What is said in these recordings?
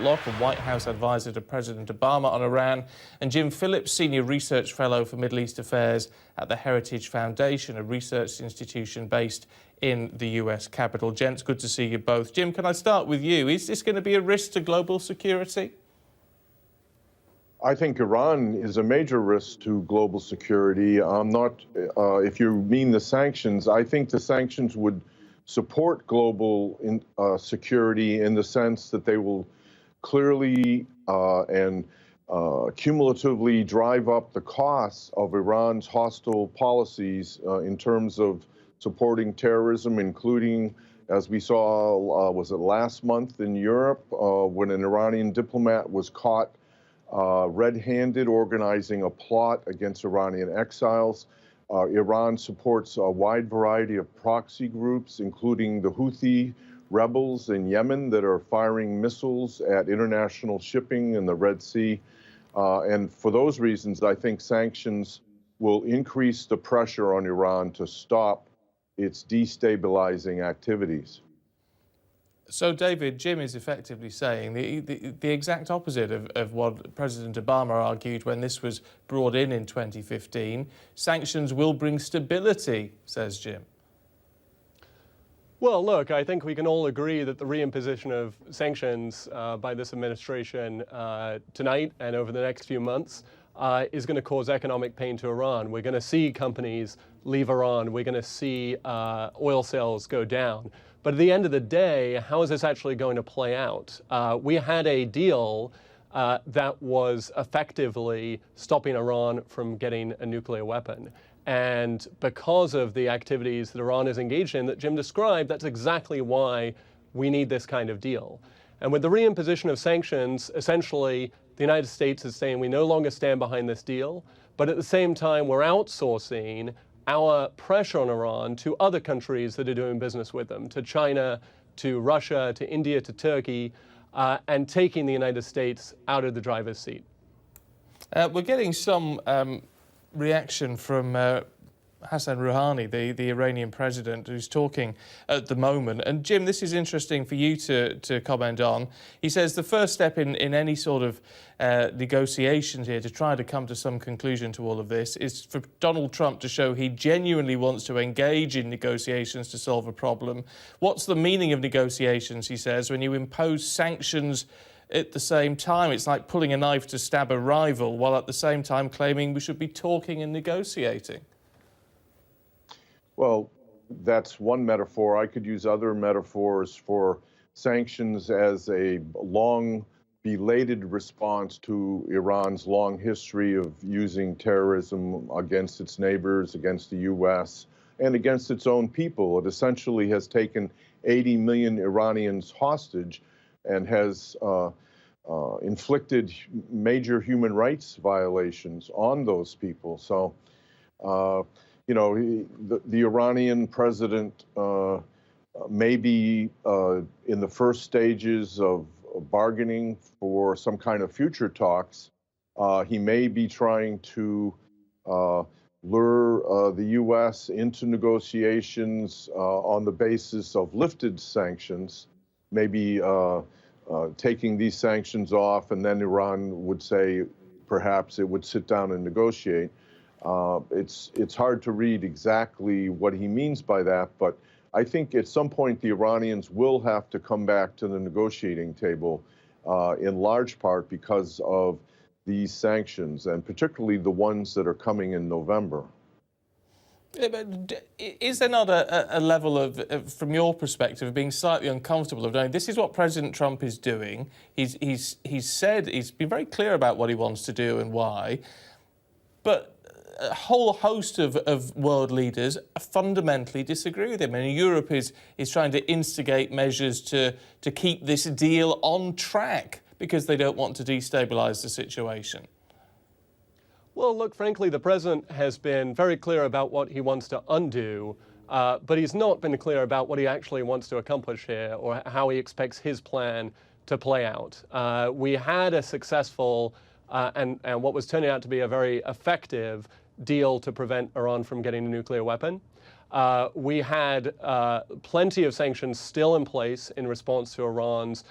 Whitlock, a White House advisor to President Obama on Iran, and Jim Phillips, Senior Research Fellow for Middle East Affairs at the Heritage Foundation, a research institution based in the US Capitol. Gents, good to see you both. Jim, can I start with you? Is this going to be a risk to global security? I think Iran is a major risk to global security. If you mean the sanctions, I think the sanctions would support global security in the sense that they will clearly and cumulatively drive up the costs of Iran's hostile policies in terms of supporting terrorism, including, as we saw, was it last month in Europe, when an Iranian diplomat was caught red-handed organizing a plot against Iranian exiles. Iran supports a wide variety of proxy groups, including the Houthi rebels in Yemen that are firing missiles at international shipping in the Red Sea. And for those reasons, I think sanctions will increase the pressure on Iran to stop its destabilizing activities. So, David, Jim is effectively saying the exact opposite of what President Obama argued when this was brought in 2015. Sanctions will bring stability, says Jim. Well, look, I think we can all agree that the reimposition of sanctions by this administration tonight and over the next few months is going to cause economic pain to Iran. We're going to see companies leave Iran. We're going to see oil sales go down. But at the end of the day, how is this actually going to play out? We had a deal that was effectively stopping Iran from getting a nuclear weapon. And because of the activities that Iran is engaged in that Jim described, that's exactly why we need this kind of deal. And with the reimposition of sanctions, essentially, the United States is saying we no longer stand behind this deal, but at the same time, we're outsourcing our pressure on Iran to other countries that are doing business with them, to China, to Russia, to India, to Turkey, and taking the United States out of the driver's seat. We're getting some reaction from Hassan Rouhani, the Iranian president, who's talking at the moment. And Jim, this is interesting for you to comment on. He says the first step in any sort of negotiations here to try to come to some conclusion to all of this is for Donald Trump to show he genuinely wants to engage in negotiations to solve a problem. What's the meaning of negotiations, he says, when you impose sanctions at the same time? It's like pulling a knife to stab a rival while at the same time claiming we should be talking and negotiating. Well, that's one metaphor. I could use other metaphors for sanctions as a long, belated response to Iran's long history of using terrorism against its neighbors, against the U.S., and against its own people. It essentially has taken 80 million Iranians hostage and has inflicted major human rights violations on those people. So, you know, the Iranian president may be in the first stages of bargaining for some kind of future talks. He may be trying to lure the U.S. into negotiations on the basis of lifted sanctions, maybe taking these sanctions off, and then Iran would say perhaps it would sit down and negotiate. It's hard to read exactly what he means by that, but I think at some point the Iranians will have to come back to the negotiating table in large part because of these sanctions, and particularly the ones that are coming in November. Is there not a level of, from your perspective, of being slightly uncomfortable of knowing this is what President Trump is doing? He's said, he's been very clear about what he wants to do and why, but a whole host of world leaders fundamentally disagree with him. And Europe is trying to instigate measures to keep this deal on track because they don't want to destabilize the situation. Well, look, frankly, the president has been very clear about what he wants to undo, but he's not been clear about what he actually wants to accomplish here or how he expects his plan to play out. We had a successful and what was turning out to be a very effective deal to prevent Iran from getting a nuclear weapon. We had plenty of sanctions still in place in response to Iran's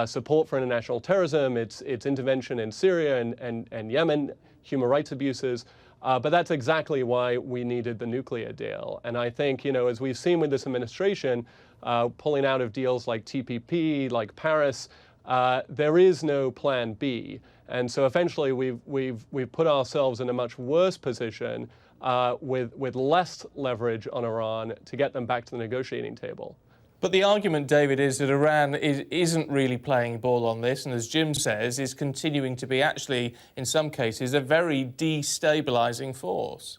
support for international terrorism, its intervention in Syria and Yemen, human rights abuses. But that's exactly why we needed the nuclear deal. And I think, as we've seen with this administration, pulling out of deals like TPP, like Paris, there is no plan B. And so eventually we've put ourselves in a much worse position with less leverage on Iran to get them back to the negotiating table. But the argument, David, is that Iran isn't really playing ball on this, and as Jim says, is continuing to be actually, in some cases, a very destabilizing force.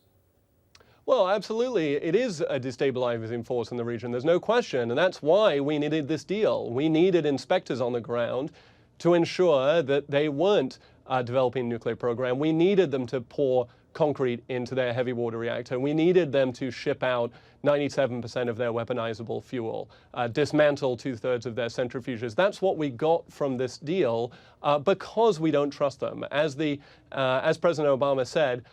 Well, absolutely. It is a destabilizing force in the region. There's no question. And that's why we needed this deal. We needed inspectors on the ground to ensure that they weren't developing a nuclear program. We needed them to pour concrete into their heavy water reactor. We needed them to ship out 97% of their weaponizable fuel, dismantle 2/3 of their centrifuges. That's what we got from this deal because we don't trust them. As President Obama said,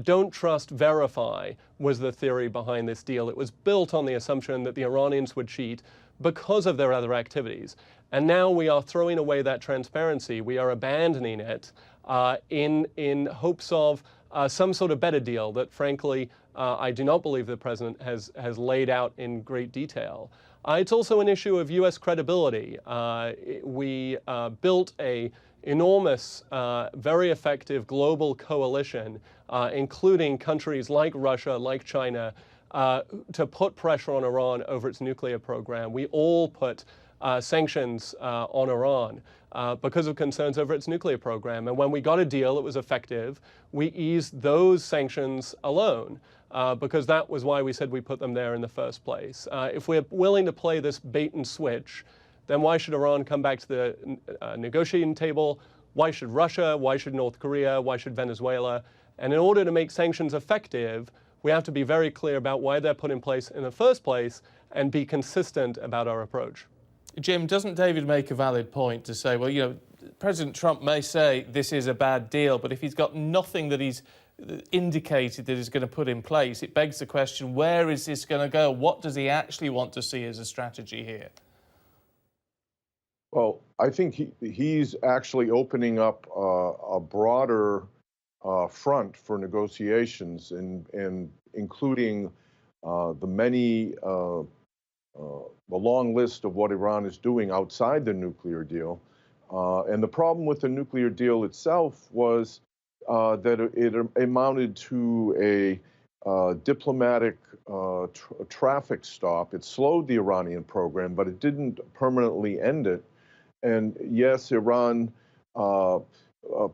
don't trust, verify was the theory behind this deal. It was built on the assumption that the Iranians would cheat because of their other activities. And now we are throwing away that transparency. We are abandoning it in hopes of some sort of better deal that, frankly, I do not believe the president has laid out in great detail. It's also an issue of U.S. credibility. We built a enormous, very effective global coalition, including countries like Russia, like China, to put pressure on Iran over its nuclear program. We all put sanctions on Iran because of concerns over its nuclear program. And when we got a deal that was effective, we eased those sanctions alone because that was why we said we put them there in the first place. If we're willing to play this bait and switch, then why should Iran come back to the negotiating table? Why should Russia? Why should North Korea? Why should Venezuela? And in order to make sanctions effective, we have to be very clear about why they're put in place in the first place and be consistent about our approach. Jim, doesn't David make a valid point to say, well, President Trump may say this is a bad deal, but if he's got nothing that he's indicated that he's going to put in place, it begs the question, where is this going to go? What does he actually want to see as a strategy here? Well, I think he's actually opening up a broader front for negotiations, and including the long list of what Iran is doing outside the nuclear deal. And the problem with the nuclear deal itself was that it amounted to a diplomatic traffic stop. It slowed the Iranian program, but it didn't permanently end it. And yes, Iran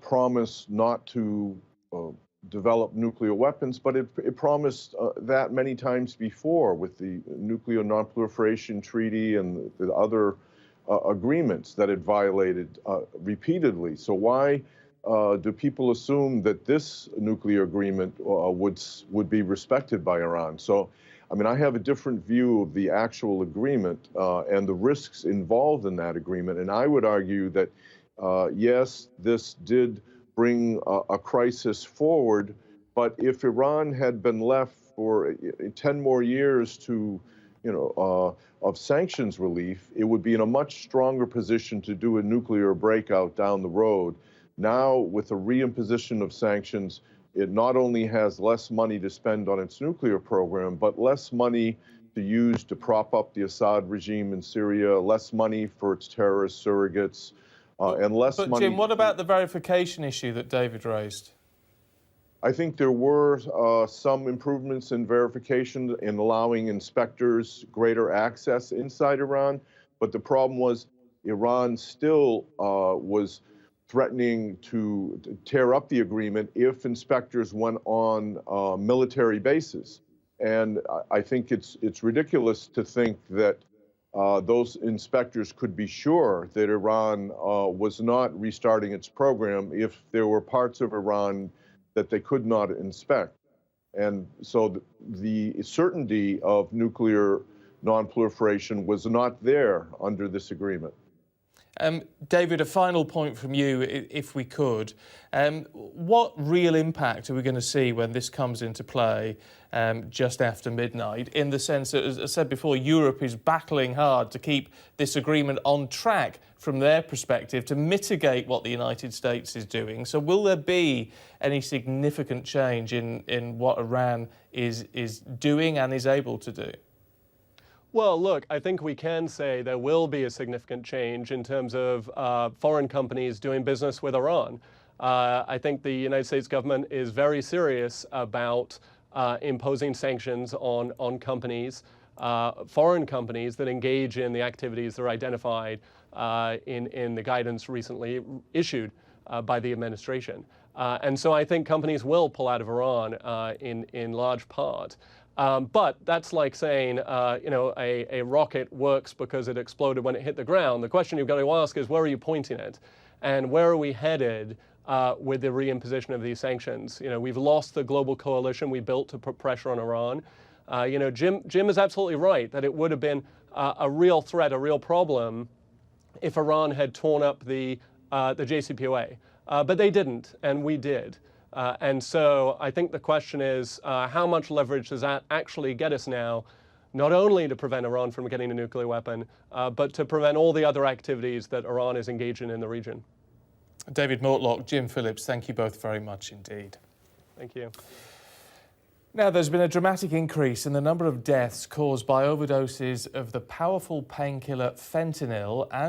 promised not to develop nuclear weapons, but it promised that many times before with the Nuclear Non-Proliferation Treaty and the other agreements that it violated repeatedly. So why do people assume that this nuclear agreement would be respected by Iran? So, I mean, I have a different view of the actual agreement and the risks involved in that agreement. And I would argue that, yes, this did bring a crisis forward, but if Iran had been left for 10 more years to, of sanctions relief, it would be in a much stronger position to do a nuclear breakout down the road. Now, with the reimposition of sanctions, it not only has less money to spend on its nuclear program, but less money to use to prop up the Assad regime in Syria, less money for its terrorist surrogates, and less money. But Jim, what about the verification issue that David raised? I think there were some improvements in verification in allowing inspectors greater access inside Iran, but the problem was Iran still was threatening to tear up the agreement if inspectors went on military bases. And I think it's ridiculous to think that those inspectors could be sure that Iran was not restarting its program if there were parts of Iran that they could not inspect. And so the certainty of nuclear non-proliferation was not there under this agreement. David, a final point from you, if we could. What real impact are we going to see when this comes into play just after midnight, in the sense that, as I said before, Europe is battling hard to keep this agreement on track from their perspective to mitigate what the United States is doing? So will there be any significant change in what Iran is doing and is able to do? Well, look, I think we can say there will be a significant change in terms of foreign companies doing business with Iran. I think the United States government is very serious about imposing sanctions on companies, foreign companies that engage in the activities that are identified in the guidance recently issued by the administration. And so I think companies will pull out of Iran in large part. But that's like saying, a rocket works because it exploded when it hit the ground. The question you've got to ask is, where are you pointing it? And where are we headed with the reimposition of these sanctions? We've lost the global coalition we built to put pressure on Iran. Jim is absolutely right that it would have been a real threat, a real problem, if Iran had torn up the JCPOA. But they didn't, and we did. And so I think the question is, how much leverage does that actually get us now, not only to prevent Iran from getting a nuclear weapon, but to prevent all the other activities that Iran is engaging in the region? David Mortlock, Jim Phillips, thank you both very much indeed. Thank you. Now, there's been a dramatic increase in the number of deaths caused by overdoses of the powerful painkiller fentanyl and